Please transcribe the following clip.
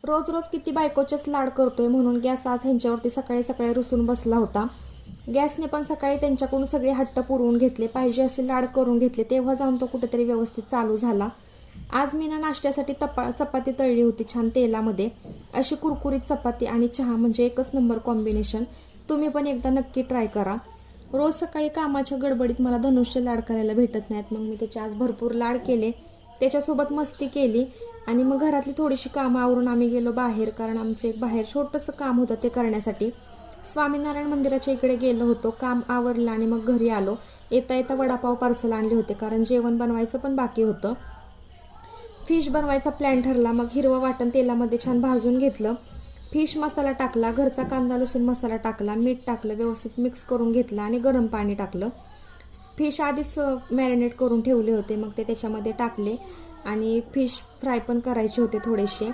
रोज रोज किती बायकोचेच लाड करतोय म्हणून गॅस आज ह्यांच्यावरती सकाळी सकाळी रुसून बसला होता. गॅसने पण सकाळी त्यांच्याकडून सगळे हट्ट पुरवून घेतले, पाहिजे असे लाड करून घेतले, तेव्हा जाऊन तो कुठेतरी व्यवस्थित चालू झाला. आज मी ना नाश्त्यासाठी चपाती तळली होती छान तेलामध्ये. अशी कुरकुरीत चपाती आणि चहा म्हणजे एकच नंबर कॉम्बिनेशन. तुम्ही पण एकदा नक्की ट्राय करा. रोज सकाळी कामाच्या गडबडीत मला धनुष्य लाड करायला भेटत नाहीत, मग मी त्याचे आज भरपूर लाड केले, त्याच्यासोबत मस्ती केली आणि मग घरातली थोडीशी कामं आवरून आम्ही गेलो बाहेर, कारण आमचं एक बाहेर छोटंसं काम होतं ते करण्यासाठी. स्वामीनारायण मंदिराच्या इकडे गेलो होतो, काम आवरलं आणि मग घरी आलो. येता येता वडापाव पार्सल आणले होते, कारण जेवण बनवायचं पण बाकी होतं. फिश बनवायचा प्लॅन ठरला, मग हिरवं वाटण तेलामध्ये छान भाजून घेतलं, फिश मसाला टाकला, घरचा कांदा लसूण मसाला टाकला, मीठ टाकलं, व्यवस्थित मिक्स करून घेतलं आणि गरम पाणी टाकलं. फिश आधीच मॅरिनेट करून ठेवले होते, मग ते त्याच्यामध्ये टाकले आणि फिश फ्राय पण करायचे होते थोडेसे.